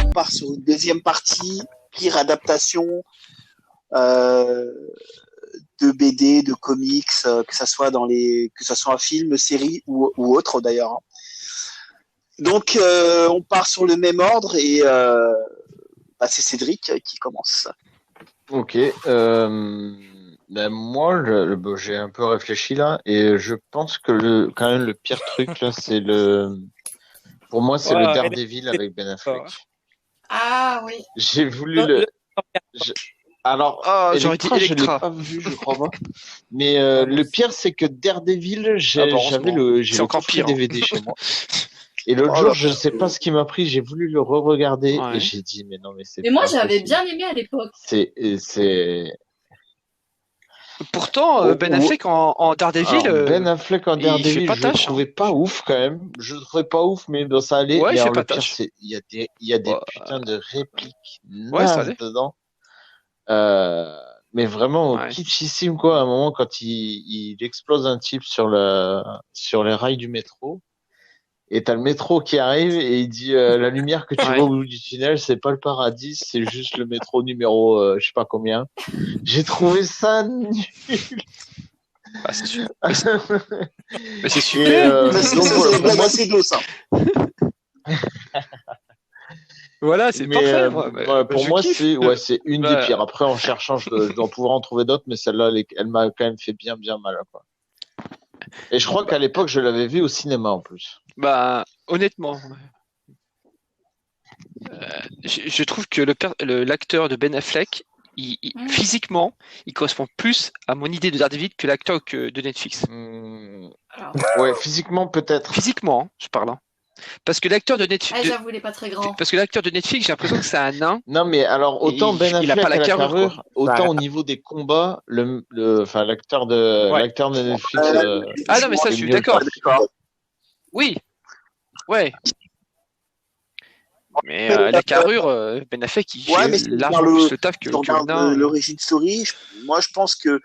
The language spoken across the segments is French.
On part sur une deuxième partie, pire adaptation de BD, de comics, que ça soit un film, série ou autre d'ailleurs. Donc on part sur le même ordre et c'est Cédric qui commence. Ok. Moi, j'ai un peu réfléchi là et je pense que quand même le pire truc là, pour moi, c'est le Daredevil avec Ben Affleck. Ah oui. J'ai voulu Alors, j'aurais dit Elektra, je l'ai Elektra. pas vu, je crois pas. Mais le pire, c'est que Daredevil, j'ai le encore pire, DVD chez moi. Et l'autre jour, je sais pas ce qui m'a pris, j'ai voulu le re-regarder et j'ai dit, mais non, mais c'est. Mais moi, j'avais bien aimé à l'époque. Pourtant, Ben Affleck en Daredevil. Ben Affleck en Daredevil, je le trouvais pas ouf quand même. Je le trouvais pas ouf, mais bon, ça allait. Ouais, mais il fait alors, pas le pire, tâche. il y a des putains de répliques ça nazes allait. dedans. Mais vraiment kitschissime quoi. À un moment, quand il explose un type sur les rails du métro. Et t'as le métro qui arrive et il dit la lumière que tu vois au bout du tunnel, c'est pas le paradis, c'est juste le métro numéro je sais pas combien. J'ai trouvé ça nul. C'est super. Mais c'est super. C'est beau ça. Voilà, c'est parfait. Pour moi, c'est une des pires. Après, en cherchant, je dois pouvoir en trouver d'autres, mais celle-là, elle m'a quand même fait bien mal, quoi. Et je crois qu'à l'époque, je l'avais vu au cinéma en plus. Honnêtement, je trouve que l'acteur de Ben Affleck, physiquement, il correspond plus à mon idée de Daredevil que l'acteur de Netflix. Ouais, physiquement peut-être. Physiquement, je parle. Parce que l'acteur de Netflix. J'avoue, il est pas très grand. Parce que l'acteur de Netflix, j'ai l'impression que c'est un nain. Non, mais alors autant Ben Affleck il a pas la carrure, autant au niveau des combats, l'acteur de Netflix. Non, mais ça, je suis d'accord. Oui. Ouais. Mais la carrure, Ben Affleck, il fait largement plus le taf que le nain. L'origine story, moi je pense que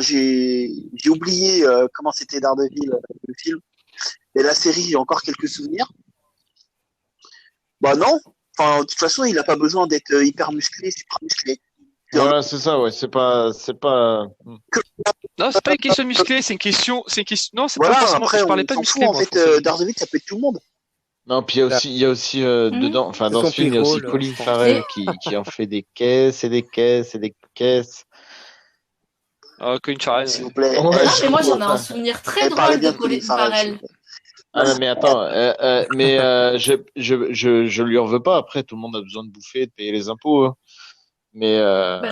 j'ai oublié comment c'était Daredevil le film. Et la série, j'ai encore quelques souvenirs. Non. Enfin, de toute façon, il n'a pas besoin d'être hyper musclé, super musclé. Voilà, c'est ça, ouais. C'est pas. Non, c'est pas une question de musclé, c'est une question. Non, c'est voilà, pas forcément. Après, je parlais pas de musclé. En fait, Daredevil, ça peut être tout le monde. Non, puis il y a aussi dedans, enfin dans ce film, il y a aussi Colin Farrell qui en fait des caisses et des caisses et des caisses. Colin Farrell, s'il vous plaît. Mais moi, j'en ai un souvenir très drôle de Colin Farrell. Non, mais attends, je lui en veux pas. Après, tout le monde a besoin de bouffer, de payer les impôts. Hein. Mais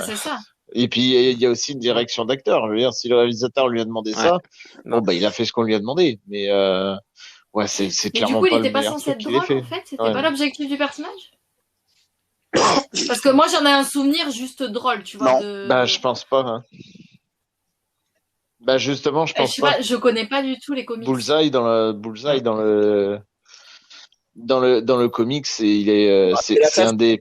c'est ça. Et puis il y a aussi une direction d'acteur. Je veux dire, si le réalisateur lui a demandé ça, il a fait ce qu'on lui a demandé. Mais c'est clairement pas le meilleur. Du coup, il était pas censé être drôle, en fait. C'était pas l'objectif du personnage. Parce que moi, j'en ai un souvenir juste drôle, tu vois. Je pense pas. Hein. Justement, je pense pas. Je connais pas du tout les comics. Bullseye dans le comics, c'est un des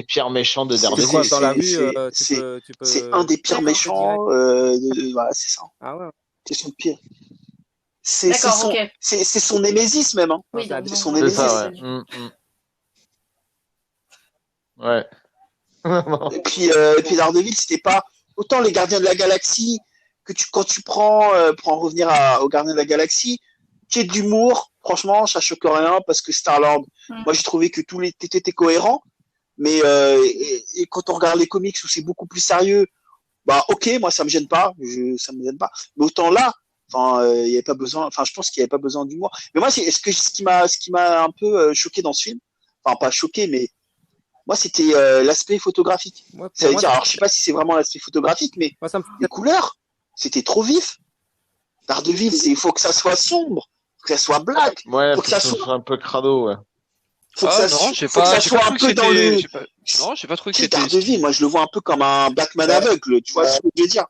pires méchants de Daredevil. Dans la rue, c'est un des pires méchants. C'est ça. Ah ouais. C'est son pire. C'est son némésis même. Hein. Oui, c'est son némésis. Ça, ouais. Et puis Daredevil, c'était pas autant les Gardiens de la Galaxie que quand tu prends pour en revenir aux Gardiens de la Galaxie, qui est d'humour, franchement, ça choque rien parce que Star-Lord, moi j'ai trouvé que tous les étaient cohérents, mais et quand on regarde les comics où c'est beaucoup plus sérieux, ok, moi ça me gêne pas, mais autant là, il y avait pas besoin, je pense qu'il y avait pas besoin d'humour. Mais moi, ce qui m'a un peu choqué dans ce film, pas choqué, mais moi c'était l'aspect photographique. Ça veut dire, alors je sais pas si c'est vraiment l'aspect photographique, mais les couleurs, c'était trop vif. Daredevil, il faut que ça soit sombre, que ça soit black, faut que ça soit un peu crado, ouais. Faut que ça soit un peu dans le. Non, j'ai pas trouvé que c'était. Daredevil, moi je le vois un peu comme un Batman aveugle, tu vois ce que je veux dire.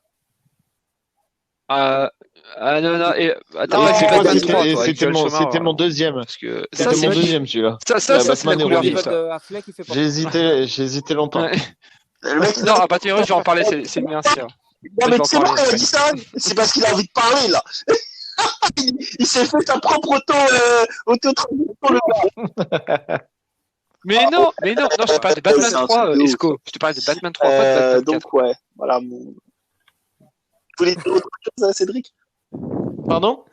Ah non, et attends, Non, moi, c'est moi, Batman c'était- 3, toi, avec c'était Joel mon, Schumacher, c'était mon deuxième. parce que C'était ça, mon c'est deuxième, celui-là. ça, La c'est Batman la couleur héroïque. vive, ça. Affleck, il fait pas. J'ai hésité longtemps. Ouais. Le mec, Non, à partir de je vais en parler, c'est le mien, c'est non, mais je vais en tu sais pourquoi parler il a après. dit ça? C'est parce qu'il a envie de parler, là. Il s'est fait sa propre auto-traduction, le gars. Mais non, non, je te parle de Batman C'est un 3, truc de ouf. Esco. Je te parle de Batman 3, pas de Batman 4. Donc, ouais, voilà. Vous voulez dire autre chose, Cédric? Pardon?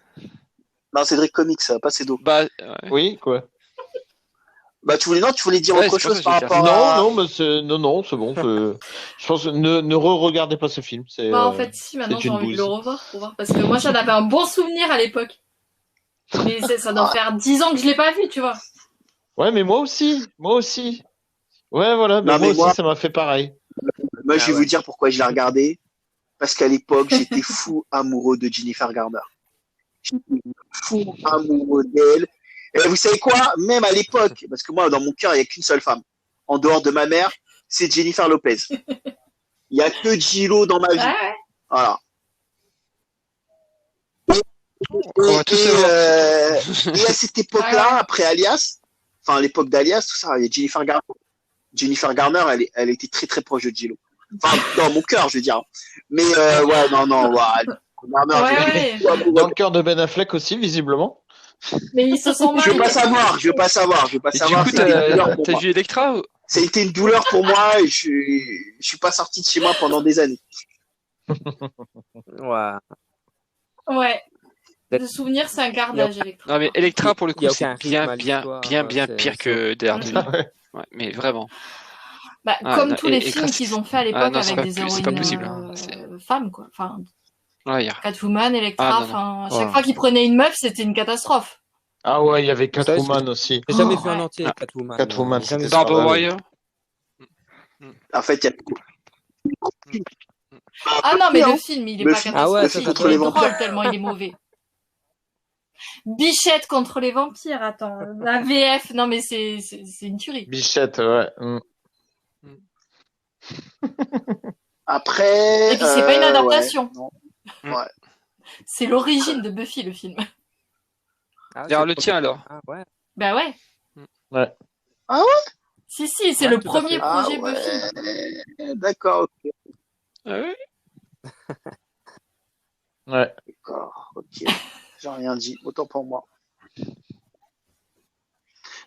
Non, Cédric Comics, pas Cédo. Bah, ouais. Oui, quoi? Bah, tu voulais dire Ouais, autre c'est pour chose ça que par j'ai rapport à. Non, mais c'est bon. Je pense que ne re-regardez pas ce film. C'est, Bah, en fait, si, maintenant c'est j'ai une envie de le bouse. revoir pour voir. Parce que moi, j'en avais un bon souvenir à l'époque. Mais ça doit faire 10 ans que je l'ai pas vu, tu vois. Ouais, mais moi aussi. Ouais, voilà, mais Non, moi mais aussi, moi- ça m'a fait pareil. Moi, je vais ouais. vous dire pourquoi je l'ai regardé. Parce qu'à l'époque, j'étais fou amoureux de Jennifer Garner. J'étais fou amoureux d'elle. Et vous savez quoi? Même à l'époque, parce que moi, dans mon cœur, il n'y a qu'une seule femme. En dehors de ma mère, c'est Jennifer Lopez. Il n'y a que J-Lo dans ma vie. Ouais. Voilà. On va tous savoir. Et à cette époque-là, après Alias, enfin l'époque d'Alias, tout ça, il y a Jennifer Garner. Jennifer Garner, elle était très très proche de J-Lo. Enfin, dans mon cœur, je veux dire. Mais ouais, non, ouais. Garner, Ouais. j'étais fou amoureux Dans le cœur de Ben Affleck aussi, visiblement. Mais ils se sont Je veux mariés. pas savoir. Et du coup, C'était une douleur pour t'as moi. vu Electra? Ça a été une douleur pour moi et je suis pas sorti de chez moi pendant des années. Ouais. Ouais. Le souvenir, c'est un quart d'âge, Electra. Non, mais Electra, pour le Il y coup, a c'est aucun rythme bien, à bien, l'histoire, bien c'est- pire que Daredevil. Ouais, mais vraiment. Bah, Ah, comme non, tous les et films classe. qu'ils ont fait à Ah, l'époque non, c'est avec pas des plus- c'est héroïnes pas possible, hein. C'est- femmes, quoi. Enfin, Ouais, Catwoman, Electra, Ah, non, non. enfin, à chaque Ouais. fois qu'ils prenaient une meuf, c'était une catastrophe. Ah ouais, il y avait Vous savez, Catwoman aussi. J'ai jamais vu Ouais. un entier, Ah. Catwoman. Catwoman, Jamais c'était vu. Barbara ça. Warrior. En fait, il y a Ah non, mais Non. le film, il est Le pas film- Ah ouais, catastrophique. ça, Il contre est les drôle vampires. tellement il est mauvais. Bichette contre les vampires, attends. La VF, non mais c'est une tuerie. Bichette, ouais. après. Et puis c'est pas une adaptation. Ouais, non. C'est l'origine de Buffy, le film. Ah, D'ailleurs, c'est le tien, alors. Ah ouais. Bah ouais. Ouais. Ah ouais? Si, c'est Ouais, le tout à premier fait. Ah projet ouais. Buffy. D'accord, ok. Ah ouais. Ouais. D'accord, ok. J'ai rien dit, autant pour moi.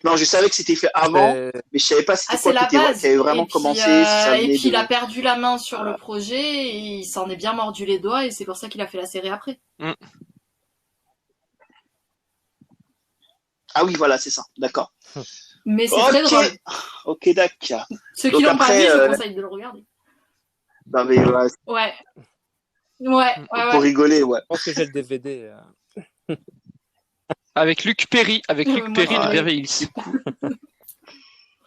Non, je savais que c'était fait avant, Euh, mais je savais pas c'était Ah, c'est quoi la qui base. avait vraiment Et puis, commencé. Si ça et venait puis il de- a perdu la main sur le projet, et il s'en est bien mordu les doigts, et c'est pour ça qu'il a fait la série après. Ah oui, voilà, c'est ça. D'accord. Mais c'est très drôle. Ok, d'accord. Ceux Donc qui l'ont pas après, vu, je conseille de le regarder. Non, mais ouais, Ouais. Ouais. pour rigoler, ouais. je pense que j'ai le DVD. Avec Luc Perry, Moi, de ouais. Beverly Hills.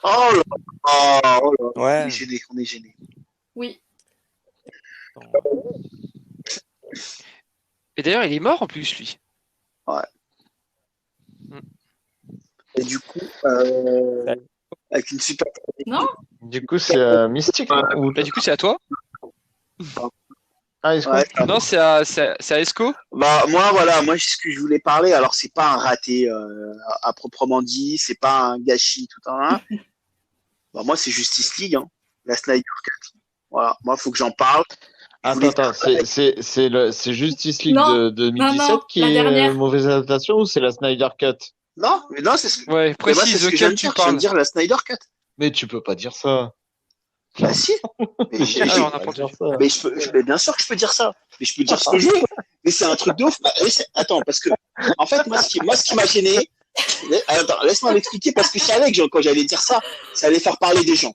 Oh là là, oh là là. On Ouais. est gêné, on est gêné. Oui. Et d'ailleurs, il est mort en plus, lui. Et du coup, avec une super. Non? Du coup, c'est Mystique, non? Ou- Bah, du coup, c'est à toi. Ah, est-ce que- Ouais, Non, c'est à Esco. bah moi voilà, moi ce que je voulais parler, alors c'est pas un raté à proprement dit, c'est pas un gâchis tout un. Bah moi c'est Justice League, hein, la Snyder Cut. Voilà, moi faut que j'en parle. Je voulais- Attends, c'est Justice League Non, de 2017 non, qui la est dernière. mauvaise adaptation ou c'est la Snyder Cut? Non, mais non, c'est ce que, Ouais, mais moi, c'est précise ce que je viens auquel de tu dire. Je viens parles. de dire la Snyder Cut. Mais tu peux pas dire ça. Bah si. Mais, Ah, alors, on a pas Pas dire entendu. ça. mais mais bien sûr que je peux dire ça. Mais je peux dire ce que je veux. Mais c'est un truc de ouf. Bah, attends, parce que en fait moi ce qui m'a gêné. Attends, laisse-moi m'expliquer parce que je savais que quand j'allais dire ça, ça allait faire parler des gens.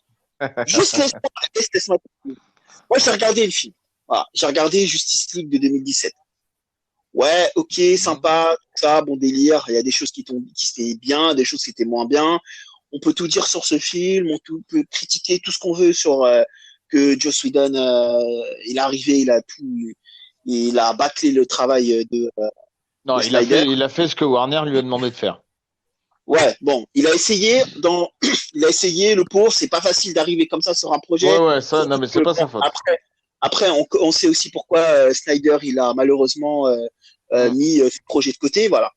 Juste laisse-moi. Moi j'ai regardé le film. Voilà, j'ai regardé Justice League de 2017. Ouais, ok, sympa, tout ça, bon délire. Il y a des choses qui étaient bien, des choses qui étaient moins bien. On peut tout dire sur ce film, peut critiquer tout ce qu'on veut sur que Joss Whedon, il est arrivé, il a bâclé le travail de. Non, de il a Snyder. fait ce que Warner lui a demandé de faire. Ouais, bon, il a essayé, le pauvre, c'est pas facile d'arriver comme ça sur un projet. Ouais, ça, non, mais c'est pas sa faute. Après, on sait aussi pourquoi Snyder, il a malheureusement mis ce projet de côté, voilà.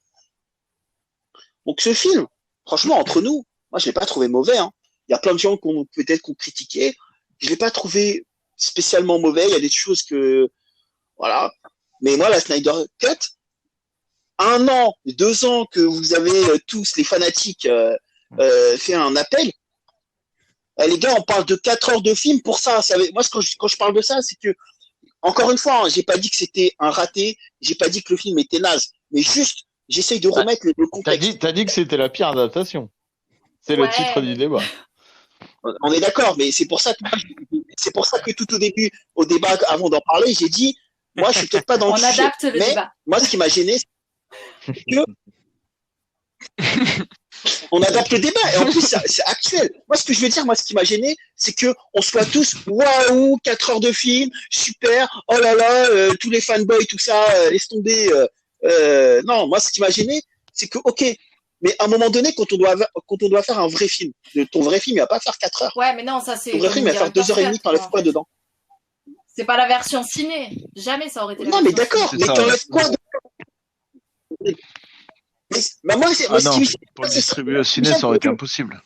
Donc ce film, franchement, entre nous, moi je l'ai pas trouvé mauvais. Hein. Il y a plein de gens peut-être qu'on critiqué. Je l'ai pas trouvé spécialement mauvais. Il y a des choses que, voilà. Mais moi, la Snyder Cut, 1 an, 2 ans que vous avez tous les fanatiques fait un appel. Les gars, on parle de 4 heures de film pour ça. Moi, quand je parle de ça, c'est que, encore une fois, hein, j'ai pas dit que c'était un raté, j'ai pas dit que le film était naze, mais juste, j'essaye de remettre le contexte. T'as dit que c'était la pire adaptation. C'est le titre du débat. On est d'accord, mais c'est pour ça que tout au début, au débat, avant d'en parler, j'ai dit, moi, je suis peut-être pas dans le sujet. On adapte le débat. Moi, ce qui m'a gêné, c'est que on adapte le débat et en plus c'est actuel. Moi ce que je veux dire, ce qui m'a gêné, c'est que on soit tous waouh, 4 heures de film, super, oh là là, tous les fanboys, tout ça, laisse tomber. Non, moi ce qui m'a gêné, c'est que ok, mais à un moment donné, quand on doit faire un vrai film, ton vrai film il va pas faire 4 heures. Ouais, mais non, ça c'est. Ton vrai film il va faire 2h30, t'enlèves quoi dedans? C'est pas la version ciné. Jamais ça aurait été la version. Non mais d'accord, mais t'enlèves quoi dedans? Bah moi, non, pour le distribuer au ciné, ça aurait été impossible.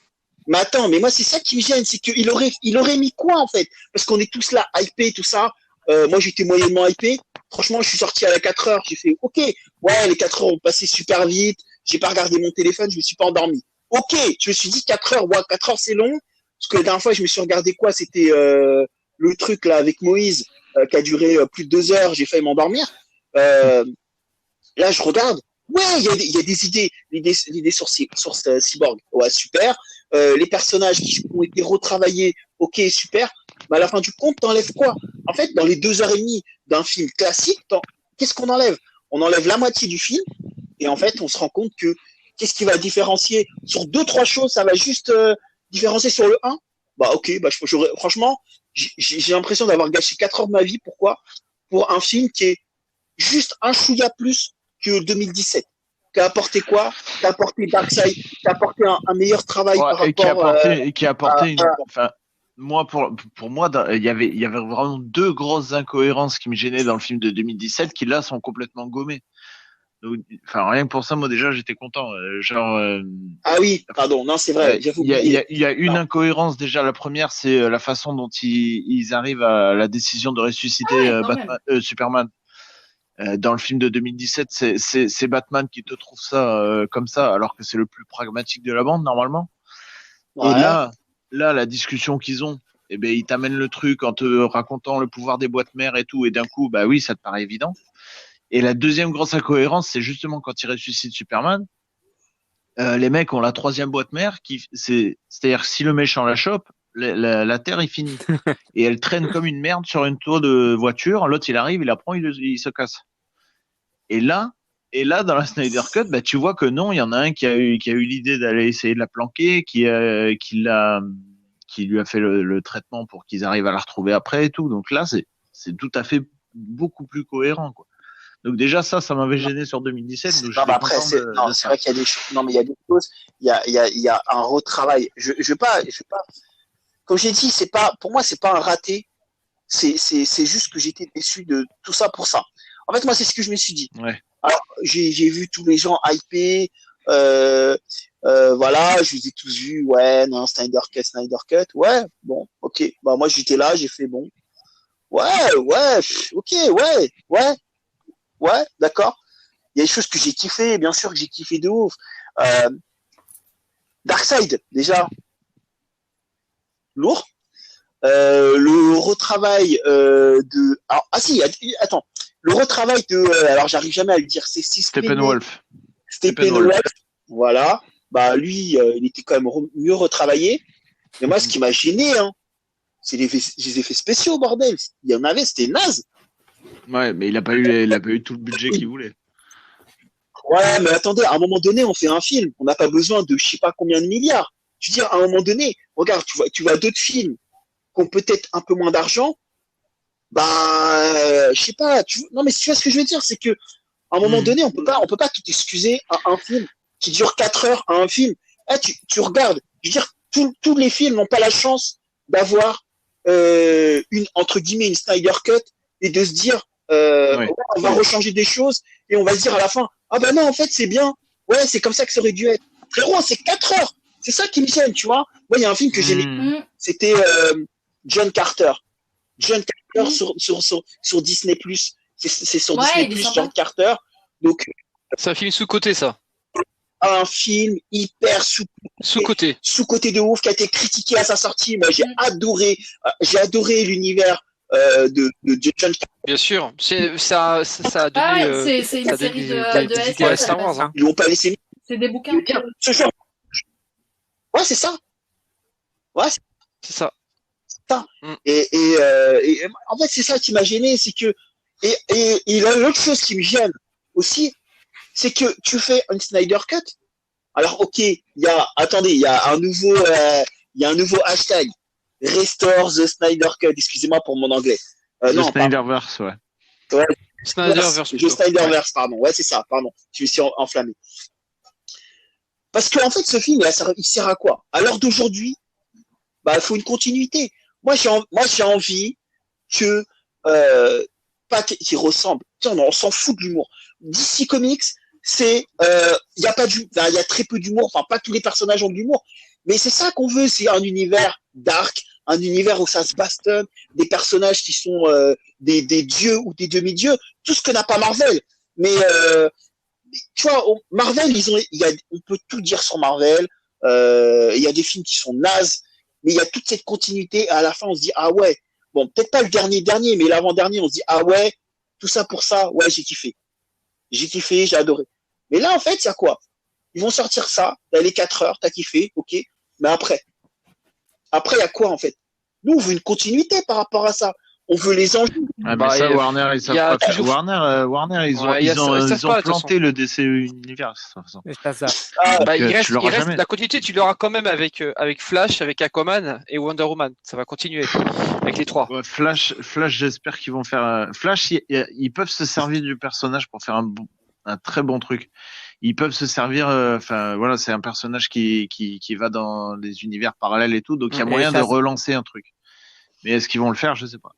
Mais attends, mais moi, c'est ça qui me gêne, c'est qu'il aurait mis quoi, en fait? Parce qu'on est tous là, hypés, tout ça. Moi, j'étais moyennement hypé. Franchement, je suis sorti à la 4 heures. J'ai fait, ok, ouais, les 4 heures ont passé super vite. J'ai pas regardé mon téléphone, je me suis pas endormi. Ok, je me suis dit 4 heures, ouais, 4 heures, c'est long. Parce que la dernière fois, je me suis regardé quoi? C'était le truc, là, avec Moïse, qui a duré plus de 2 heures. J'ai failli m'endormir. Là, je regarde. Ouais, il y a des idées, l'idée sur Cyborg, ouais, super. Les personnages qui ont été retravaillés, ok, super. Mais à la fin du compte, t'enlèves quoi? En fait, dans les 2h30 d'un film classique, qu'est-ce qu'on enlève? On enlève la moitié du film, et en fait, on se rend compte que qu'est-ce qui va différencier sur 2-3 choses, ça va juste différencier sur le 1. Bah ok, bah franchement, j'ai l'impression d'avoir gâché 4 heures de ma vie. Pourquoi? Pour un film qui est juste un chouïa plus que 2017. Qui a apporté quoi? Qui a apporté Darkseid, qui a apporté un meilleur travail par rapport qui a apporté enfin, moi pour moi il y avait vraiment 2 grosses incohérences qui me gênaient dans le film de 2017 qui là sont complètement gommées. Donc, enfin rien que pour ça, moi déjà j'étais content. Ah oui, pardon, non c'est vrai. Il y a une incohérence déjà. La première, c'est la façon dont ils arrivent à la décision de ressusciter Superman. Dans le film de 2017, c'est Batman qui te trouve ça comme ça, alors que c'est le plus pragmatique de la bande normalement. Ouais. Et là, la discussion qu'ils ont, eh ben ils t'amènent le truc en te racontant le pouvoir des boîtes mères et tout, et d'un coup, bah oui, ça te paraît évident. Et la deuxième grosse incohérence, c'est justement quand ils ressuscitent Superman, les mecs ont la 3e boîte mère c'est-à-dire que si le méchant la chope, la Terre est finie. Et elle traîne comme une merde sur une tour de voiture. L'autre, il arrive, il la prend, il se casse. Et là, dans la Snyder Cut, bah, tu vois que non, il y en a un qui a eu l'idée d'aller essayer de la planquer, qui lui a fait le traitement pour qu'ils arrivent à la retrouver après et tout. Donc là, c'est tout à fait beaucoup plus cohérent, quoi. Donc déjà ça m'avait gêné sur 2017. Donc après c'est vrai qu'il y a des choses. Non mais il y a des choses. Il y a un retravail. Je vais pas. Comme j'ai dit, pour moi c'est pas un raté. C'est juste que j'étais déçu de tout ça pour ça. En fait moi c'est ce que je me suis dit. Ouais. Alors j'ai vu tous les gens hypés. Voilà, je les ai tous vus. Ouais, non, Snyder Cut. Ouais, bon, ok. Bah moi j'étais là, j'ai fait bon. Ouais, ok, ouais, d'accord. Il y a des choses que j'ai kiffé, bien sûr que j'ai kiffé de ouf. Darkseid, déjà, lourd. Le retravail de... Alors, attends. Le retravail de... alors, j'arrive jamais à le dire. C'est Steppenwolf. Steppenwolf. Voilà. Bah, lui, il était quand même mieux retravaillé. Mais moi, ce qui m'a gêné, hein, c'est les effets spéciaux, bordel. Il y en avait, c'était naze. Ouais, mais il a pas eu tout le budget qu'il voulait. Ouais, mais attendez, à un moment donné, on fait un film. On n'a pas besoin de je sais pas combien de milliards. Je veux dire, à un moment donné, regarde, tu vois d'autres films qui ont peut-être un peu moins d'argent. Bah, je sais pas. Non, mais tu vois ce que je veux dire, c'est que à un moment donné, on peut pas tout excuser à un film qui dure 4 heures à un film. Tu regardes. Je veux dire, tous les films n'ont pas la chance d'avoir entre guillemets une Snyder Cut et de se dire on va rechanger des choses et on va se dire à la fin, ah ben non, en fait, c'est bien. Ouais, c'est comme ça que ça aurait dû être. Frérot, c'est 4 heures. C'est ça qui me gêne, tu vois. Moi, il y a un film que j'aimais. C'était John Carter. John Carter sur Disney+. C'est sur Disney+, John Carter. Donc, c'est un film sous-coté, ça. Un film hyper sous-coté de ouf, qui a été critiqué à sa sortie. Moi, j'ai adoré l'univers de John Carter. Bien sûr, ça a donné. C'est une série de SF. Star Wars, hein. Ils l'ont pas laissé. C'est des bouquins. Ce genre. Ouais, c'est ça. Ouais, c'est ça. Et en fait, c'est ça qui m'a gêné, c'est que et l'autre chose qui me gêne aussi, c'est que tu fais un Snyder Cut. Alors, ok, il y a un nouveau hashtag. Restore the Snyder Cut. Excusez-moi pour mon anglais. The Snyderverse, ouais. Snyderverse. The Snyderverse, pardon. Ouais, c'est ça, pardon. Je me suis enflammé. Parce qu'en fait, ce film, il sert à quoi? À l'heure d'aujourd'hui, il faut une continuité. Moi, j'ai envie que, pas qu'il ressemble. Tiens, on s'en fout de l'humour. DC Comics, il y a très peu d'humour. Enfin, pas tous les personnages ont de l'humour. Mais c'est ça qu'on veut. C'est un univers dark, un univers où ça se bastonne, des personnages qui sont des dieux ou des demi-dieux. Tout ce que n'a pas Marvel. Mais tu vois, Marvel, on peut tout dire sur Marvel. Il y a des films qui sont nazes, mais il y a toute cette continuité. À la fin, on se dit, ah ouais, bon, peut-être pas le dernier, mais l'avant-dernier, on se dit, ah ouais, tout ça pour ça, ouais, j'ai kiffé, j'ai adoré. Mais là, en fait, il y a quoi? Ils vont sortir ça, t'as les 4 heures, t'as kiffé, ok, mais après, il y a quoi, en fait? Nous, on veut une continuité par rapport à ça. On veut les enjeux. Ah, mais ça, Warner, ils savent pas faire. Warner, ils ont planté le DC Universe. Il reste la continuité, tu l'auras quand même avec Flash, avec Aquaman et Wonder Woman. Ça va continuer avec les 3. Ouais, Flash, j'espère qu'ils vont faire. Flash, ils peuvent se servir du personnage pour faire un très bon truc. Ils peuvent se servir. Voilà, c'est un personnage qui va dans les univers parallèles et tout, donc il y a moyen de relancer un truc. Mais est-ce qu'ils vont le faire? Je sais pas.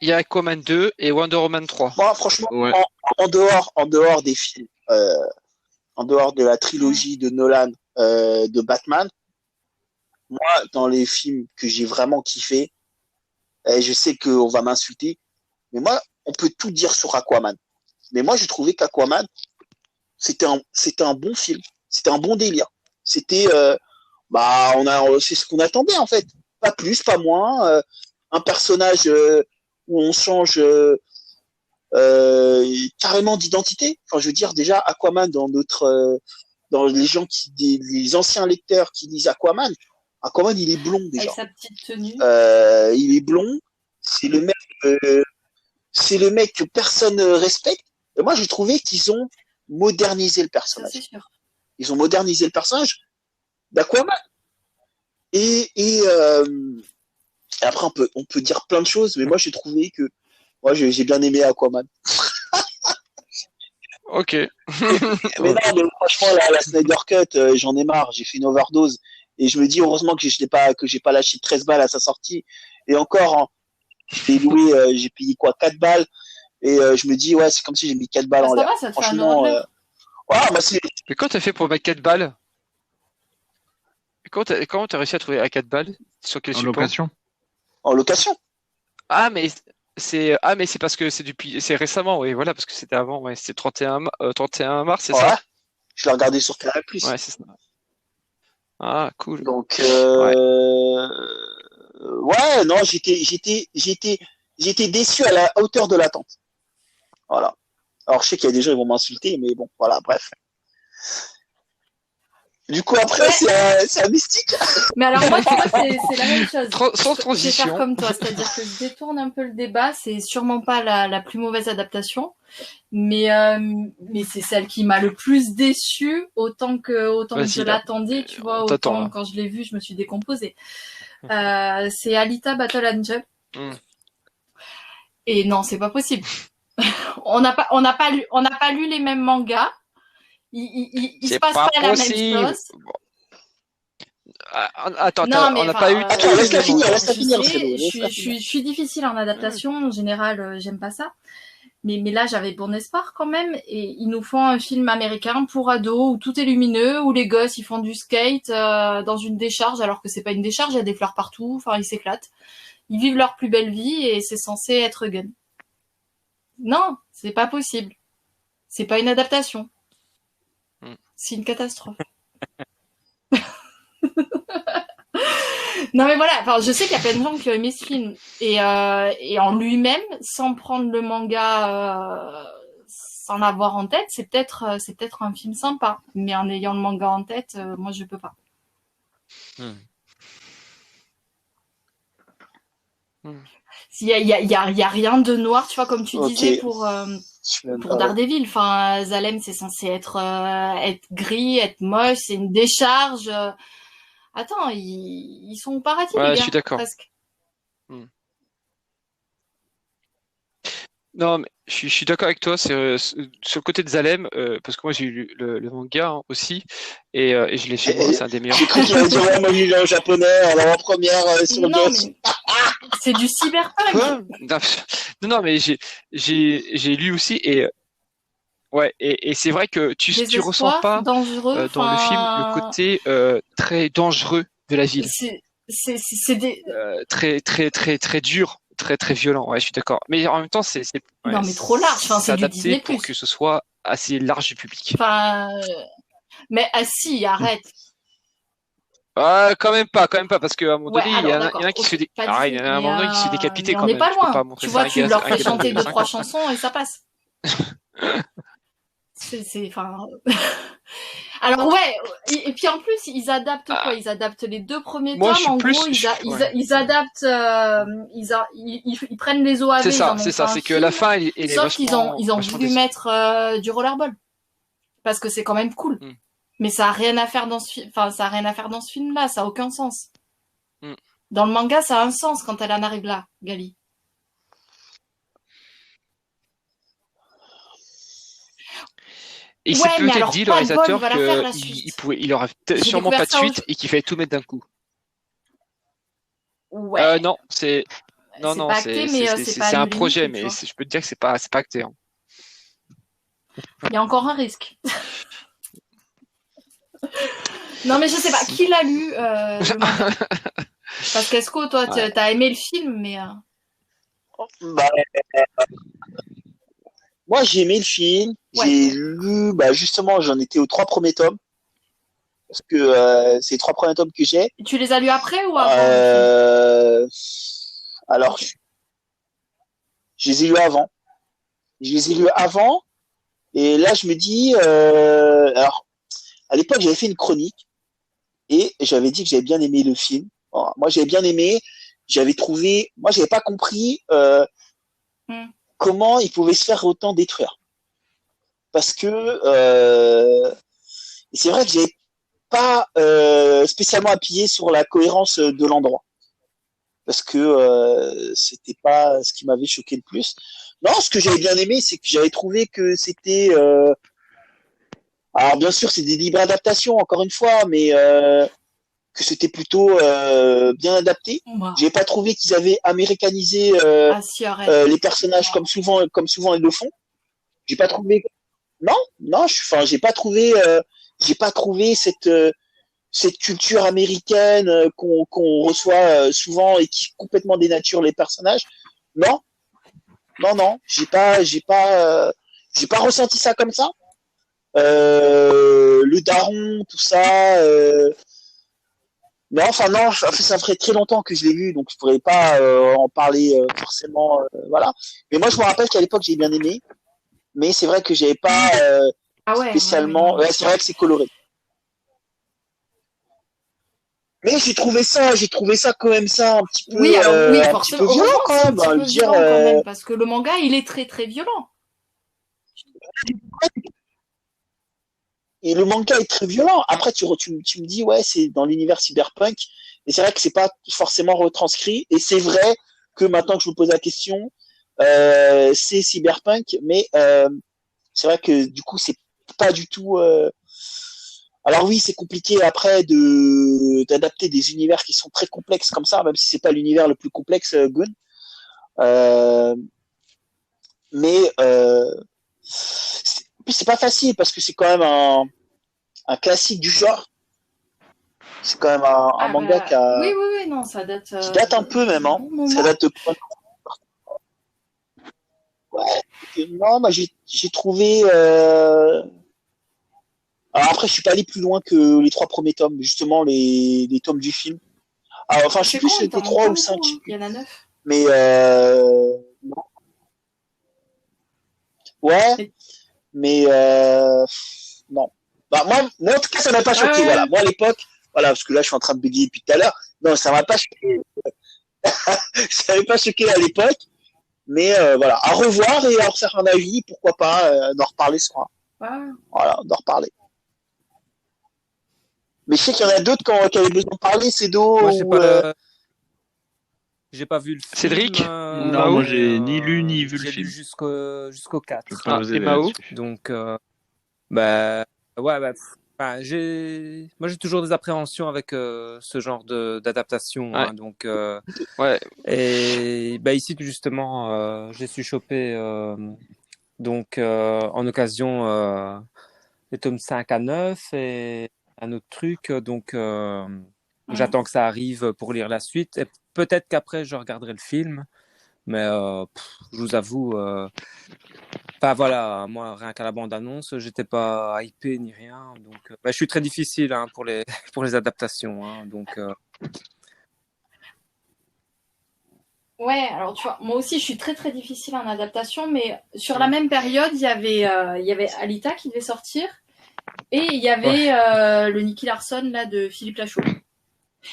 Il y a Aquaman 2 et Wonder Woman 3. Moi, franchement, ouais. en dehors des films, en dehors de la trilogie de Nolan de Batman, moi, dans les films que j'ai vraiment kiffé, je sais qu'on va m'insulter, mais moi, on peut tout dire sur Aquaman. Mais moi, j'ai trouvé qu'Aquaman, c'était un bon film, c'était un bon délire. C'était, c'est ce qu'on attendait en fait, pas plus, pas moins. Un personnage où on change carrément d'identité. Enfin, je veux dire, déjà, Aquaman, dans les gens les anciens lecteurs qui lisent Aquaman, il est blond, déjà. Avec sa petite tenue. Il est blond. C'est le mec que personne respecte. Et moi, j'ai trouvé qu'ils ont modernisé le personnage. Ça, c'est sûr. Ils ont modernisé le personnage d'Aquaman. Et après, on peut dire plein de choses, mais moi, j'ai trouvé que j'ai bien aimé Aquaman. Ok. mais non, mais franchement, la Snyder Cut, j'en ai marre. J'ai fait une overdose. Et je me dis, heureusement que j'ai pas lâché 13 balles à sa sortie. Et encore, hein, j'ai payé 4 balles. Et je me dis, ouais, c'est comme si j'ai mis 4 balles en l'air. Ça va, ça te fait un euro de l'heure. Mais quand t'as fait pour mettre 4 balles? Comment t'as réussi à trouver à 4 balles? Sur quel support? En location. Ah, mais c'est parce que c'est récemment, oui, voilà, parce que c'était avant, ouais, c'est 31 mars, c'est ça? Je l'ai regardé sur Canal+. Ouais, c'est ça. Ah, cool. Donc, ouais, non, j'étais déçu à la hauteur de l'attente. Voilà. Alors, je sais qu'il y a des gens qui vont m'insulter, mais bon, voilà, bref. Du coup, après, c'est un mystique. Mais alors, moi, tu vois, c'est la même chose. Sans transition. Je vais faire comme toi, c'est-à-dire que je détourne un peu le débat. C'est sûrement pas la plus mauvaise adaptation, mais c'est celle qui m'a le plus déçue, autant que je l'attendais, tu vois, autant quand je l'ai vue, je me suis décomposée. C'est Alita Battle Angel. Et non, c'est pas possible. on n'a pas lu les mêmes mangas. Il se passe pas la même chose. Attends, on n'a pas eu. Attends, laisse-la finir. Je suis difficile en adaptation. En général, j'aime pas ça. Mais là, j'avais bon espoir quand même. Et ils nous font un film américain pour ados où tout est lumineux, où les gosses ils font du skate dans une décharge, alors que c'est pas une décharge, il y a des fleurs partout. Enfin, ils s'éclatent. Ils vivent leur plus belle vie et c'est censé être gun. Non, c'est pas possible. C'est pas une adaptation. C'est une catastrophe. Non mais voilà, enfin, je sais qu'il y a plein de gens qui ont aimé ce film et en lui-même, sans prendre le manga, sans l'avoir en tête, c'est peut-être un film sympa. Mais en ayant le manga en tête, moi je peux pas. Il y a rien de noir, tu vois, comme tu disais pour Daredevil. Enfin, Zalem c'est censé être gris, être moche, c'est une décharge. Attends, ils sont au paradis, les gars. Je suis d'accord. Presque. Non, mais je suis d'accord avec toi. C'est sur le côté de Zalem, parce que moi j'ai lu le manga aussi, et je l'ai chez moi. C'est un des meilleurs. J'ai cru qu'il y avait vraiment lu en japonais en avant-première sur Non, le. mais c'est du cyberpunk. Non, mais j'ai lu aussi et ouais, et c'est vrai que tu ressens pas dangereux, dans le film le côté très dangereux de la ville. C'est des très très très très dur, très très violent. Ouais, je suis d'accord. Mais en même temps, non mais trop large. Enfin, c'est du adapté Disney+. pour que ce soit assez large du public. Enfin, mais si, arrête. Quand même pas, parce qu'à un moment donné, il y en a un qui se fait il y en a un moment donné qui se fait décapiter quand on même. n'est pas loin. Pas montrer Tu vois, ça tu leur fais chanter 2-3 5 ans. chansons et ça passe. Enfin. Alors ouais, et puis en plus ils adaptent quoi? Ils adaptent les 2 premiers tomes. En gros, ils adaptent, ils prennent les OAV. C'est ça. C'est que la fin, elle est sauf qu'ils ont voulu mettre du rollerball parce que c'est quand même cool. Mais ça a rien à faire dans ce film. Enfin, ça a rien à faire dans ce film-là. Ça a aucun sens. Dans le manga, ça a un sens quand elle en arrive là, Gali. Et c'est peut-être dit le réalisateur qu'il aurait sûrement pas de suite et qu'il fallait tout mettre d'un coup. Ouais. Non, c'est un projet, mais je peux te dire que c'est pas acté. Hein. Il y a encore un risque. Non, mais je sais pas qui l'a lu. Parce qu'Esco, toi, t'as aimé le film, mais. Moi, j'ai aimé le film. Ouais. J'ai lu, justement, j'en étais aux 3 premiers tomes. Parce que c'est les 3 premiers tomes que j'ai. Tu les as lus après ou avant Alors, je les ai lus avant. Et là, je me dis... alors, à l'époque, j'avais fait une chronique. Et j'avais dit que j'avais bien aimé le film. Alors, moi, j'avais bien aimé. J'avais trouvé... Moi, j'avais pas compris... comment il pouvait se faire autant détruire. Parce que c'est vrai que j'avais pas spécialement appuyé sur la cohérence de l'endroit. Parce que c'était pas ce qui m'avait choqué le plus. Non, ce que j'avais bien aimé, c'est que j'avais trouvé que c'était... alors bien sûr, c'est des libres adaptations, encore une fois, mais que c'était plutôt bien adapté. J'ai pas trouvé qu'ils avaient américanisé les personnages comme souvent ils le font. J'ai pas trouvé. Non, j'ai pas trouvé cette culture américaine qu'on reçoit souvent et qui complètement dénature les personnages. Non, j'ai pas ressenti ça comme ça. Le daron, tout ça. Non, ça ferait très longtemps que je l'ai vu, donc je pourrais pas en parler forcément. Voilà. Mais moi, je me rappelle qu'à l'époque, j'ai bien aimé, mais c'est vrai que j'avais pas spécialement. Ouais, c'est vrai que c'est coloré. Mais j'ai trouvé ça quand même ça un petit peu. Oui, alors oui, un forcément. petit peu violent quand même. Un peu violent quand même, parce que le manga, il est très très violent. Et le manga est très violent. Après, tu me dis, ouais, c'est dans l'univers cyberpunk. Et c'est vrai que c'est pas forcément retranscrit. Et c'est vrai que maintenant que je vous pose la question, c'est cyberpunk. Mais c'est vrai que du coup, c'est pas du tout... Alors oui, c'est compliqué après d'adapter des univers qui sont très complexes comme ça, même si c'est pas l'univers le plus complexe, Gun. mais c'est pas facile parce que c'est quand même un classique du genre. C'est quand même un manga oui, non, ça date. Qui date un peu même, hein. Bon Ça date de quoi? Ouais. Non, moi j'ai trouvé. Alors après, je suis pas allé plus loin que les 3 premiers tomes, justement les tomes du film. Alors, enfin, je sais plus si c'était 3 ou 5. Il y en a 9. Mais non. Ouais, mais non. Bah, moi, en tout cas, ça m'a pas choqué. Voilà. Moi, à l'époque, voilà, parce que là, je suis en train de bégayer depuis tout à l'heure. Non, ça m'a pas choqué. Ça m'avait pas choqué à l'époque. Mais voilà, à revoir et à en faire un avis, pourquoi pas d'en reparler ce soir. Voilà, d'en reparler. Mais je sais qu'il y en a d'autres qui avaient besoin de parler, c'est d'eau. Moi, j'ai pas vu le film. Cédric Non, moi j'ai ni lu ni vu le film. J'ai lu jusqu'au 4. Et Mao Donc, ouais, moi j'ai toujours des appréhensions avec ce genre d'adaptation. Ouais. Hein, donc, ouais. Et ici, justement, j'ai su choper donc, en occasion les tomes 5 à 9 et un autre truc. Donc, j'attends que ça arrive pour lire la suite. Et peut-être qu'après, je regarderai le film. Mais je vous avoue, voilà, moi, rien qu'à la bande-annonce, j'étais pas hypé ni rien. Donc, je suis très difficile hein, pour les adaptations. Hein, donc, Ouais, alors tu vois, moi aussi, je suis très très difficile en adaptation, mais sur la même période, il y avait Alita qui devait sortir, et il y avait le Nicky Larson là de Philippe Lachaud.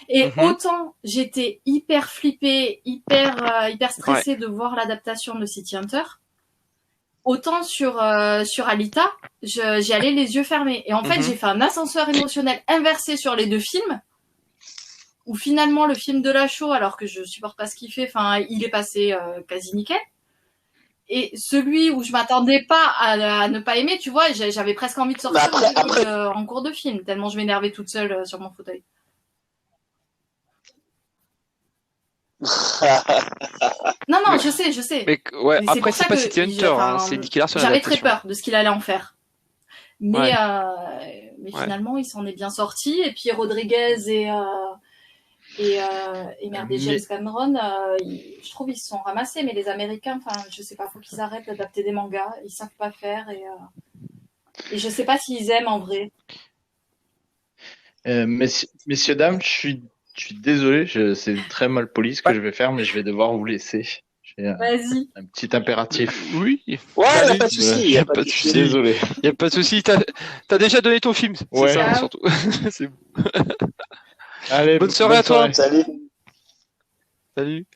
Et autant j'étais hyper flippée, hyper stressée de voir l'adaptation de City Hunter, autant sur Alita, j'y allais les yeux fermés. Et en fait, j'ai fait un ascenseur émotionnel inversé sur les deux films, où finalement le film de Lachaud, alors que je supporte pas ce qu'il fait, enfin, il est passé quasi nickel. Et celui où je m'attendais pas à ne pas aimer, tu vois, j'avais presque envie de sortir en cours de film, tellement je m'énervais toute seule sur mon fauteuil. Non, je sais. Mais ouais, après, c'est pas City Hunter, c'est Nicky Larson. J'avais très peur de ce qu'il allait en faire. Mais finalement, il s'en est bien sorti. Et puis Rodriguez et James Cameron, je trouve ils se sont ramassés. Mais les Américains, enfin, je sais pas, faut qu'ils arrêtent d'adapter des mangas. Ils savent pas faire et je sais pas s'ils aiment en vrai. Messieurs, dames, je suis désolé, c'est très mal poli ce que je vais faire, mais je vais devoir vous laisser. Vas-y. Un petit impératif. Oui. Ouais, il n'y a pas de souci. Y a pas de souci. Désolé. Il n'y a pas de souci. T'as déjà donné ton film. Ouais. C'est ça, surtout. C'est bon. Allez, bonne soirée à toi. Salut.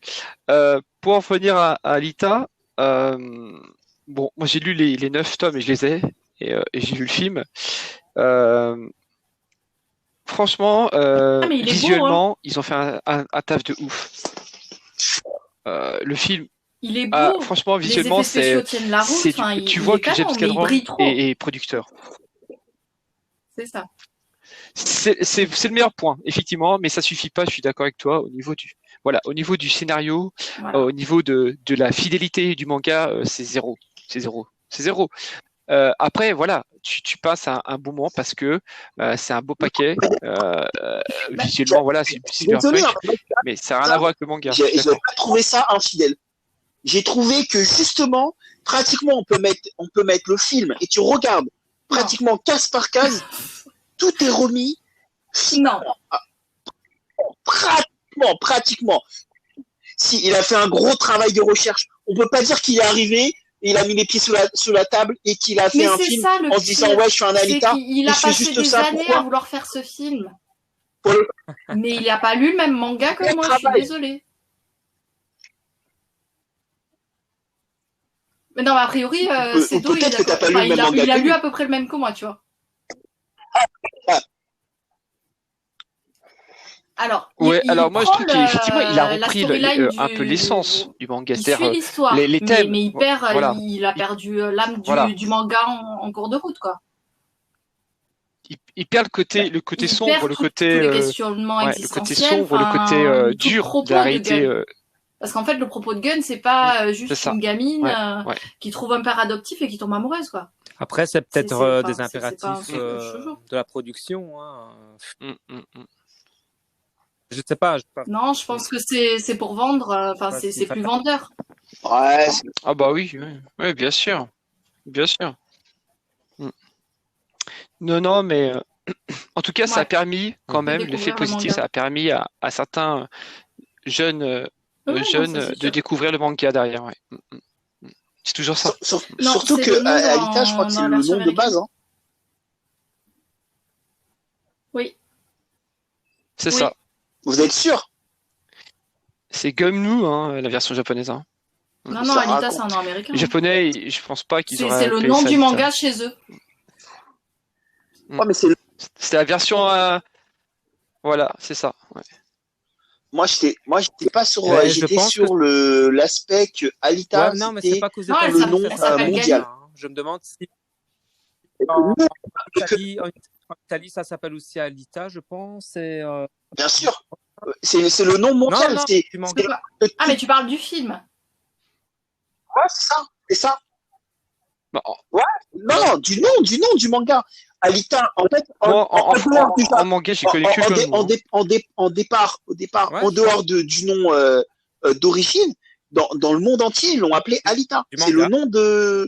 Pour en revenir à Alita, bon, moi j'ai lu les 9 tomes et je les ai, et j'ai vu le film. Franchement, visuellement, beau, hein. Ils ont fait un taf de ouf. Le film, il est beau. Franchement, visuellement, tu vois que James Cameron est producteur. C'est ça. C'est le meilleur point, effectivement, mais ça suffit pas. Je suis d'accord avec toi au niveau du scénario, au niveau de la fidélité du manga, c'est zéro. Après, voilà, tu passes un bon moment parce que c'est un beau paquet. Visuellement, voilà, c'est super désolé, mais ça n'a rien à voir avec le manga. J'ai pas trouvé ça infidèle. J'ai trouvé que justement, pratiquement, on peut mettre le film et tu regardes pratiquement case par case, tout est remis. Non. Pratiquement. Si il a fait un gros travail de recherche, on peut pas dire qu'il est arrivé. Il a mis les pieds sous la table et qu'il a fait un film en se disant ouais je suis un Alita. Il a passé des années à vouloir faire ce film. Mais il n'a pas lu le même manga que moi, je suis désolée. Mais non, a priori, Sedo, il a lu à peu près le même que moi, tu vois. Alors, alors moi je trouve qu'effectivement il a repris un peu l'essence du manga. Il suit l'histoire, les thèmes, mais il a perdu l'âme du manga en cours de route, quoi. Il perd le côté sombre, le côté questionnement le côté sombre, le côté dur de la réalité. Parce qu'en fait, le propos de Gun, c'est pas juste une gamine qui trouve un père adoptif et qui tombe amoureuse, quoi. Après, c'est peut-être des impératifs de la production. Hein. Je sais pas. Non, je pense que c'est pour vendre. Enfin, c'est plus vendeur. Ouais. Ah bah oui, bien sûr. Bien sûr. Non, mais en tout cas, ça a permis quand même, l'effet positif, ça a permis à certains jeunes de découvrir le manga derrière. Ouais. C'est toujours ça. Surtout que Alita, je crois que c'est le nom de base. Hein. Oui. C'est ça. Vous êtes sûr? C'est Gumnu, la version japonaise. Hein. Non, Alita, c'est un nom américain. Les Japonais, je pense pas qu'ils auraient. C'est le nom du manga chez eux. Ouais, mais c'est la version. Voilà, c'est ça. Ouais. Moi, j'étais pas sur. J'étais sur l'aspect que Alita, non, mais c'est pas causé par le nom mondial. Je me demande si. En Italie, ça s'appelle aussi Alita, je pense. Bien sûr. C'est le nom mondial. Non, mais tu parles du film. Ouais, c'est ça. Ouais. Non, du nom du manga. Alita, en fait, en manga, j'ai connu que au départ, en dehors du nom d'origine, dans le monde entier, ils l'ont appelé Alita. C'est le nom des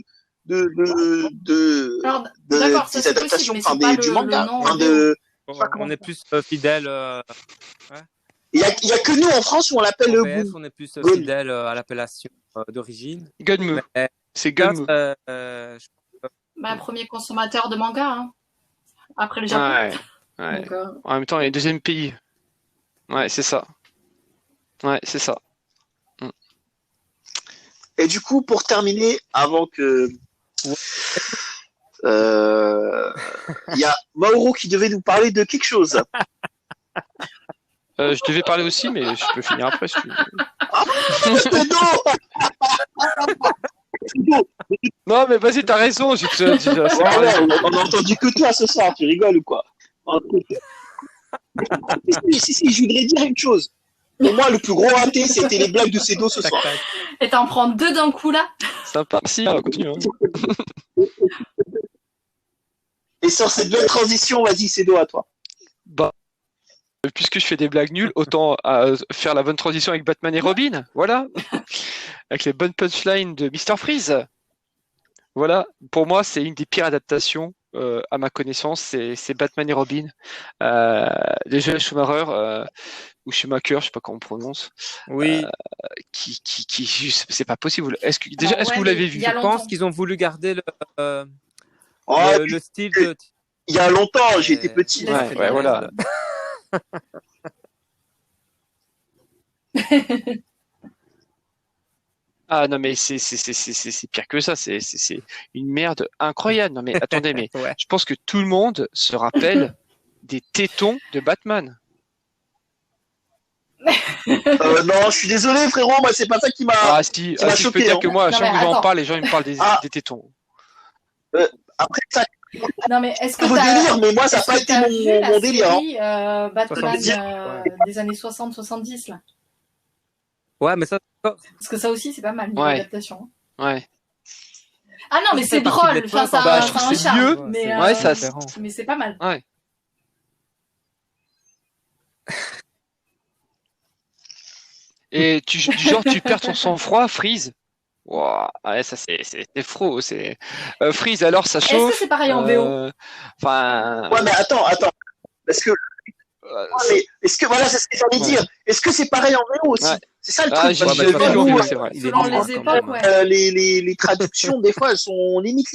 adaptations, du manga. On est plus fidèle. Il y a que nous en France où on l'appelle on est plus fidèle à l'appellation d'origine. Gunmu. C'est Gunmu. Premier consommateur de manga, hein. Après le Japon. Ouais. Donc, en même temps, il y a le deuxième pays. Ouais, c'est ça. Et du coup, pour terminer, avant que il y a Mauro qui devait nous parler de quelque chose. Je devais parler aussi, mais je peux finir après. Non, mais vas-y, t'as raison. On a entendu que toi ce soir. Tu rigoles ou quoi? Si, je voudrais dire une chose. Pour moi, le plus gros raté, c'était les blagues de Cédo ce soir. Et t'en prends deux d'un coup là? Sympa. Si, on continue. Et sur cette belle transition, vas-y, Cédo, à toi. Puisque je fais des blagues nulles, autant faire la bonne transition avec Batman et Robin. Voilà. Avec les bonnes punchlines de Mr. Freeze. Voilà. Pour moi, c'est une des pires adaptations, à ma connaissance. C'est Batman et Robin. Les Joel Schumacher, ou Schumacher, je sais pas comment on prononce. Oui. Qui c'est pas possible. Est-ce que vous l'avez vu? Je pense qu'ils ont voulu garder le style de. Il y a longtemps, j'étais petit. Ouais, voilà. Ah non, mais c'est pire que ça, c'est une merde incroyable. Non mais attendez, mais je pense que tout le monde se rappelle des tétons de Batman. Non, je suis désolé frérot, moi c'est pas ça qui m'a si je peux dire que moi, à chaque fois que j'en parle, les gens ils me parlent des tétons. Après ça. Non mais est-ce que délire, mais moi ça n'a pas été mon délire. Batman des années 60-70 là. Ouais, mais ça. Parce que ça aussi c'est pas mal une adaptation. Ouais. Ah non, mais c'est drôle. Enfin, ça je trouve c'est mieux. Mais c'est pas mal. Ouais. Et du genre tu perds ton sang-froid, Freeze. Wow, ouais, ça c'est faux, c'est Freeze alors ça chauffe. Est-ce que c'est pareil en VO? Enfin. Ouais, mais attends, parce que. Mais est-ce que c'est ce que j'allais dire? Est-ce que c'est pareil en VO aussi? C'est ça le truc. C'est vrai. Selon les époques, les traductions des fois elles sont limite.